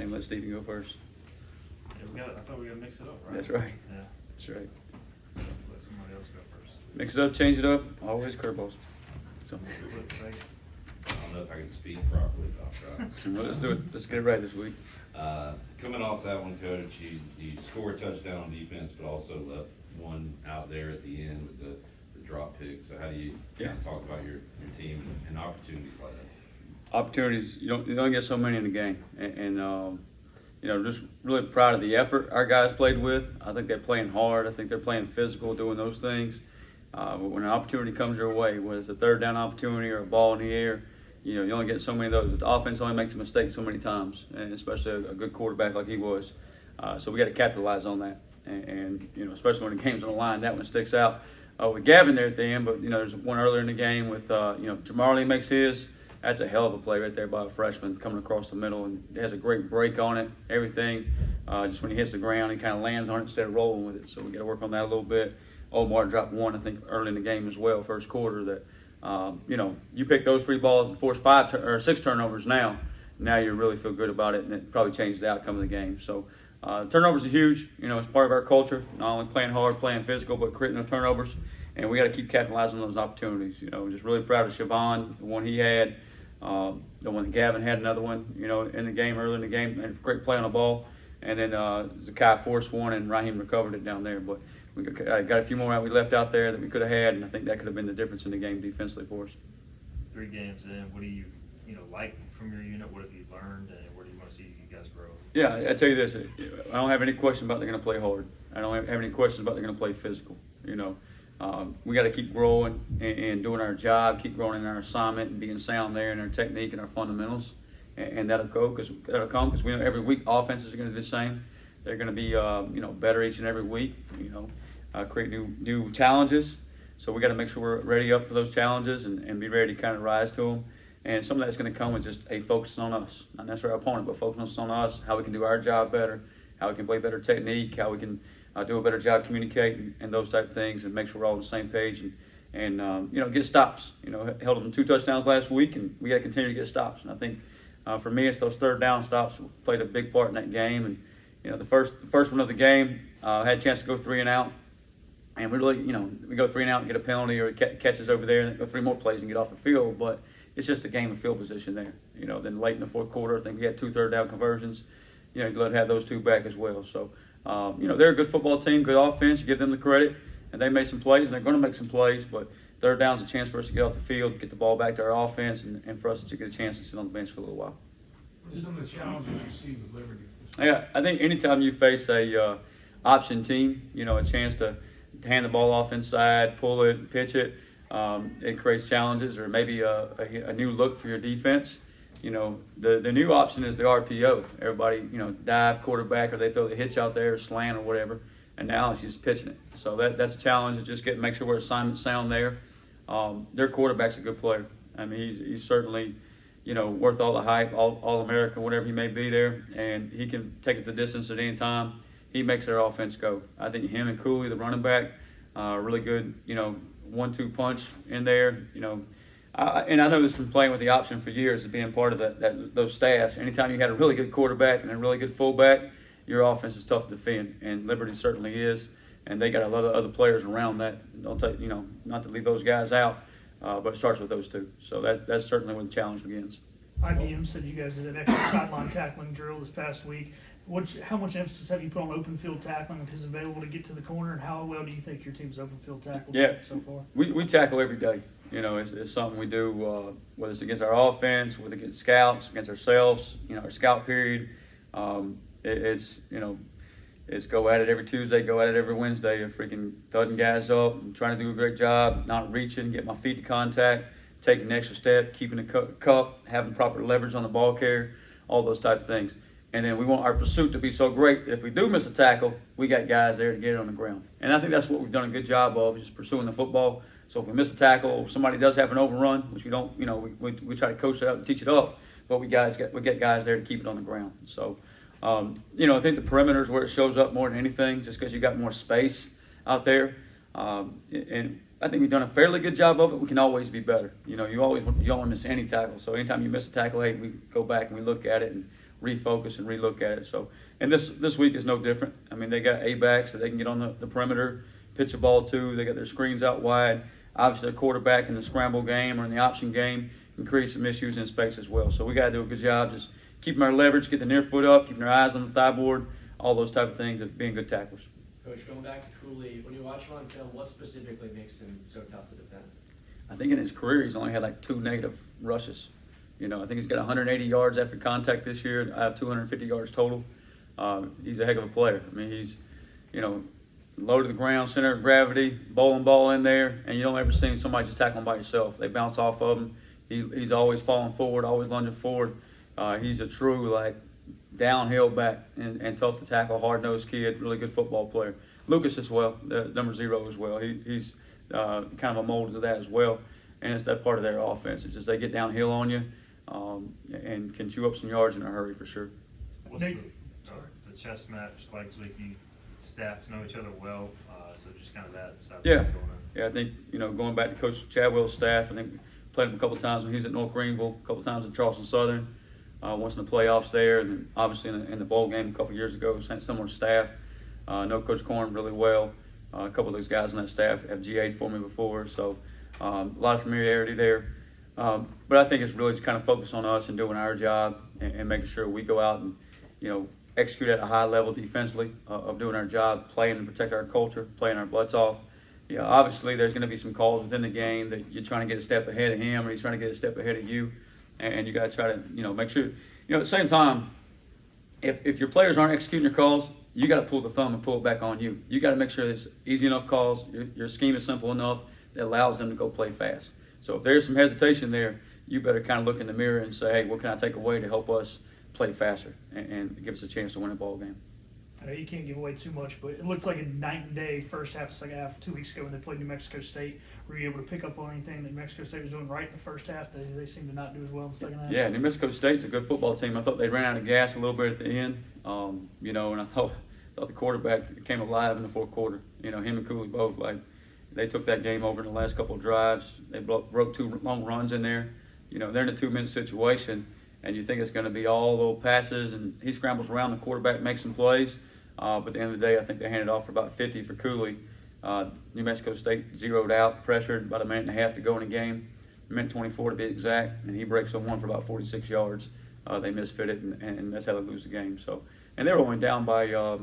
and let Stephen go first. Yeah, I thought we got to mix it up, right? That's right. Yeah. That's right. Let somebody else go first. Mix it up, change it up, always curveballs. So, I don't know if I can speak properly, but I'll try. well, let's do it. Let's get it right this week. Coming off that one, Coach, you scored a touchdown on defense, but also left one out there at the end with the drop pick. So how do you kind of talk about your team and opportunities like that? Opportunities, you don't get so many in the game, and you know, just really proud of the effort our guys played with. I think they're playing hard. I think they're playing physical, doing those things. But when an opportunity comes your way, whether it's a third down opportunity or a ball in the air, you know, you only get so many of those. The offense only makes a mistake so many times, and especially a good quarterback like he was. So we got to capitalize on that. And you know, especially when the game's on the line, that one sticks out. With Gavin there at the end, but you know, there's one earlier in the game with you know, Jamarlee makes his. That's a hell of a play right there by a freshman coming across the middle, and he has a great break on it. Everything, just when he hits the ground, he kind of lands on it instead of rolling with it. So we got to work on that a little bit. Omar dropped one, I think, early in the game as well, first quarter. That you know, you pick those 3 balls and force 6 turnovers now. Now you really feel good about it, and it probably changes the outcome of the game. So turnovers are huge. You know, it's part of our culture. Not only playing hard, playing physical, but creating those turnovers. And we got to keep capitalizing on those opportunities. You know, just really proud of Siobhan, the one he had. The one that Gavin had, another one, you know, in the game, early in the game, and great play on the ball. And then Zakai forced one, and Raheem recovered it down there. But we got a few more out we left out there that we could have had, and I think that could have been the difference in the game defensively for us. 3 games in, what do you like from your unit? What have you learned, and where do you want to see you guys grow? Yeah, I tell you this, I don't have any question about they're going to play hard. I don't have any questions about they're going to play physical. You know, we got to keep growing and doing our job, keep growing in our assignment and being sound there in our technique and our fundamentals, and that'll come because we know every week offenses are going to do the same. They're going to be you know, better each and every week. You know, create new challenges. So we got to make sure we're ready up for those challenges and be ready to kind of rise to them. And some of that's going to come with just a focus on us, not necessarily our opponent, but focus on us, how we can do our job better, how we can play better technique, how we can do a better job communicating and those type of things, and make sure we're all on the same page and you know, get stops. You know, held them 2 touchdowns last week, and we got to continue to get stops. And I think for me, it's those third down stops played a big part in that game. And you know, the first one of the game had a chance to go 3 and out. And we really, you know, we go 3 and out and get a penalty or catches over there, and then go 3 more plays and get off the field. But it's just a game of field position there. You know, then late in the fourth quarter, I think we had 2 third down conversions. You know, you let have those 2 back as well. So, you know, they're a good football team, good offense. You give them the credit, and they made some plays, and they're going to make some plays. But third down's a chance for us to get off the field, get the ball back to our offense, and for us to get a chance to sit on the bench for a little while. What are some of the challenges you see with Liberty? Yeah, I think anytime you face a option team, you know, a chance to hand the ball off inside, pull it, pitch it, it creates challenges, or maybe a new look for your defense. You know, the new option is the RPO. Everybody, you know, dive, quarterback, or they throw the hitch out there, or slant, or whatever. And now it's just pitching it. So that's a challenge. To just make sure we're assignment sound there. Their quarterback's a good player. I mean, he's certainly, you know, worth all the hype, all American, whatever he may be there, and he can take it the distance at any time. He makes their offense go. I think him and Cooley, the running back, really good, you know, 1-2 punch in there. You know, and I know this from playing with the option for years, of being part of those staffs. Anytime you had a really good quarterback and a really good fullback, your offense is tough to defend, and Liberty certainly is. And they got a lot of other players around that. Don't take, you know, not to leave those guys out, but it starts with those 2. So that's certainly where the challenge begins. IBM said you guys did an extra sideline tackling drill this past week. How much emphasis have you put on open field tackling if it's available to get to the corner, and how well do you think your team's open field tackled so far? We tackle every day. You know, it's something we do, whether it's against our offense, whether it's against scouts, against ourselves, you know, our scout period. It's, you know, it's go at it every Tuesday, go at it every Wednesday, of freaking thudding guys up and trying to do a great job, not reaching, get my feet to contact, taking the extra step, keeping the cup, having proper leverage on the ball carrier, all those type of things. And then we want our pursuit to be so great that if we do miss a tackle, we got guys there to get it on the ground. And I think that's what we've done a good job of, just pursuing the football. So if we miss a tackle, if somebody does have an overrun, which we don't, you know, we try to coach it up and teach it up, but we get guys there to keep it on the ground. So, you know, I think the perimeter is where it shows up more than anything, just because you got more space out there. And I think we've done a fairly good job of it. We can always be better. You know, you don't want to miss any tackle. So anytime you miss a tackle, hey, we go back and we look at it and refocus and relook at it. So, and this week is no different. I mean, they got A-backs that they can get on the perimeter, pitch the ball to. They got their screens out wide. Obviously, their quarterback in the scramble game or in the option game can create some issues in space as well. So we got to do a good job just keeping our leverage, getting the near foot up, keeping our eyes on the thigh board, all those type of things, of being good tacklers. Coach, going back to Cooley, when you watch him on film, what specifically makes him so tough to defend? I think in his career he's only had like 2 negative rushes. I think he's got 180 yards after contact this year. I have 250 yards total. He's a heck of a player. I mean, he's, low to the ground, center of gravity, bowling ball in there, and you don't ever see somebody just tackle him by yourself. They bounce off of him. He's always falling forward, always lunging forward. He's a true, downhill back and tough to tackle, hard-nosed kid, really good football player. Lucas as well, the number 0 as well. He's kind of a mold to that as well, and it's that part of their offense. It's just they get downhill on you and can chew up some yards in a hurry for sure. What's the chess match like this week? You staffs know each other well, so just kind of that side of Yeah. what's going on. Yeah, I think, going back to Coach Chadwell's staff, I think we played him a couple times when he was at North Greenville, a couple times at Charleston Southern, once in the playoffs there, and then obviously in the bowl game a couple years ago, similar staff. Know Coach Corn really well. A couple of those guys on that staff have GA'd for me before, so a lot of familiarity there. But I think it's really just kind of focused on us and doing our job and making sure we go out and, execute at a high level defensively of doing our job, playing and protect our culture, playing our butts off. Obviously there's going to be some calls within the game that you're trying to get a step ahead of him or he's trying to get a step ahead of you, and you got to try to, make sure, at the same time, if your players aren't executing your calls, you got to pull the thumb and pull it back on you. You got to make sure it's easy enough calls, your scheme is simple enough that allows them to go play fast. So if there's some hesitation there, you better kind of look in the mirror and say, hey, what can I take away to help us play faster and give us a chance to win a ball game. I know you can't give away too much, but it looked like a night and day first half, second half, 2 weeks ago when they played New Mexico State. Were you able to pick up on anything that New Mexico State was doing right in the first half? They seem to not do as well in the second half. Yeah, New Mexico State's a good football team. I thought they ran out of gas a little bit at the end, and I thought the quarterback came alive in the fourth quarter. Him and Cooley both, they took that game over in the last couple of drives. They broke 2 long runs in there. They're in a 2-minute situation, and you think it's going to be all little passes, and he scrambles around, the quarterback makes some plays. But at the end of the day, I think they handed off for about 50 for Cooley. New Mexico State zeroed out, pressured, about a minute and a half to go in the game, a minute 24 to be exact, and he breaks on one for about 46 yards. They misfit it, and that's how they lose the game. So, and they were only down by, I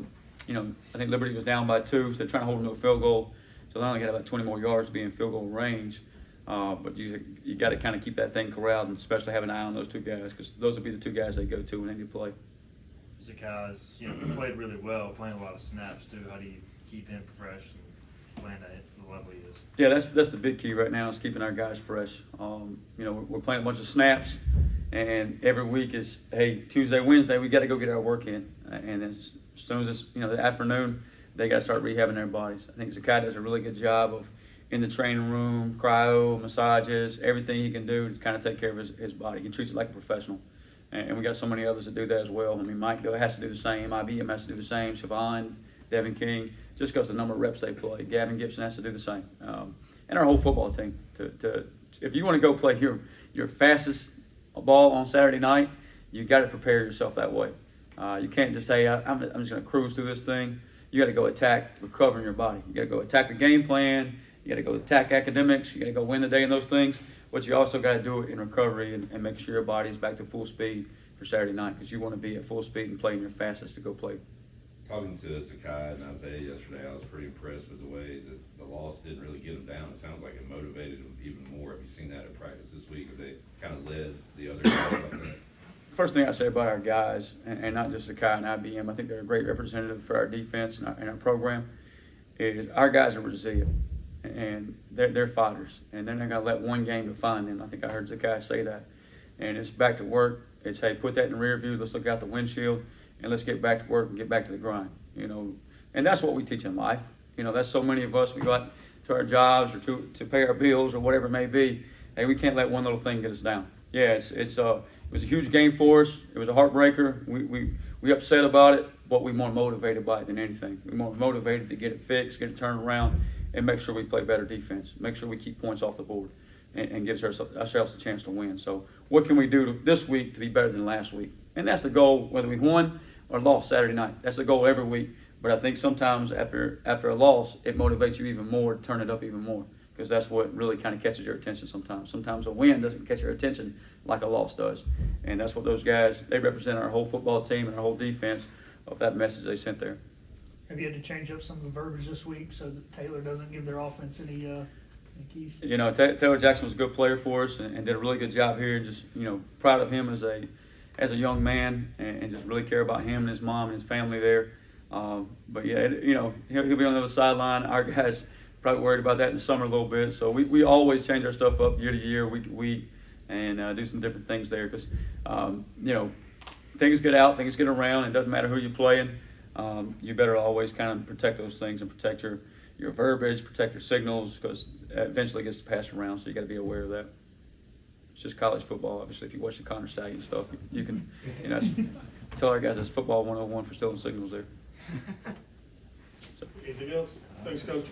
think Liberty was down by 2, so they're trying to hold them to a field goal. So they only got about 20 more yards to be in field goal range. But you got to kind of keep that thing corralled, and especially have an eye on those 2 guys, because those will be the 2 guys they go to when they need to play. Zakai's, played really well, playing a lot of snaps too. How do you keep him fresh and playing at the level he is? Yeah, that's the big key right now, is keeping our guys fresh. We're playing a bunch of snaps, and every week is, hey, Tuesday, Wednesday, we got to go get our work in, and then as soon as it's the afternoon, they got to start rehabbing their bodies. I think Zakai does a really good job of, in the training room, cryo, massages, everything he can do to kind of take care of his body. He treats it like a professional. And we got so many others that do that as well. I mean, Mike has to do the same. IBM has to do the same. Siobhan, Devin King, just because the number of reps they play. Gavin Gibson has to do the same. And our whole football team. If you want to go play your fastest ball on Saturday night, you got to prepare yourself that way. You can't just say, I'm just going to cruise through this thing. You got to go attack recovering your body. You got to go attack the game plan. You got to go attack academics. You got to go win the day in those things. But you also got to do it in recovery and make sure your body is back to full speed for Saturday night, because you want to be at full speed and playing your fastest to go play. Talking to Zakai and Isaiah yesterday, I was pretty impressed with the way that the loss didn't really get them down. It sounds like it motivated them even more. Have you seen that at practice this week? Have they kind of led the other guys like that? First thing I say about our guys, and not just Zakai and IBM, I think they're a great representative for our defense and our program, is our guys are resilient. And they're fighters, and they're not going to let one game define them. I think I heard Zakai say that. And it's back to work. It's, hey, put that in the rear view. Let's look out the windshield, and let's get back to work and get back to the grind. And that's what we teach in life. That's so many of us, we go out to our jobs or to pay our bills or whatever it may be. Hey, we can't let one little thing get us down. Yeah, it was a huge game for us. It was a heartbreaker. We upset about it, but we more motivated by it than anything. We're more motivated to get it fixed, get it turned around, and make sure we play better defense. Make sure we keep points off the board. and gives ourselves a chance to win. So what can we do this week to be better than last week? And that's the goal, whether we won or lost Saturday night. That's the goal every week. But I think sometimes after a loss, it motivates you even more to turn it up even more, because that's what really kind of catches your attention sometimes. Sometimes a win doesn't catch your attention like a loss does. And that's what those guys, they represent our whole football team and our whole defense of that message they sent there. Have you had to change up some of the verbiage this week so that Taylor doesn't give their offense any keys? You know, Taylor Jackson was a good player for us and did a really good job here. Just, you know, proud of him as a young man, and just really care about him and his mom and his family there. But yeah, you know, he'll be on the other sideline. Our guys probably worried about that in the summer a little bit. So we always change our stuff up year to year, week to week, and do some different things there, because you know, things get out, things get around. It doesn't matter who you're playing. You better always kind of protect those things and protect your verbiage, protect your signals, because eventually it gets passed around. So you got to be aware of that. It's just college football. Obviously, if you watch the Connor Stallion stuff, you can, you know, tell our guys it's football 101 for stealing signals there. So. Anything else? Thanks, Coach.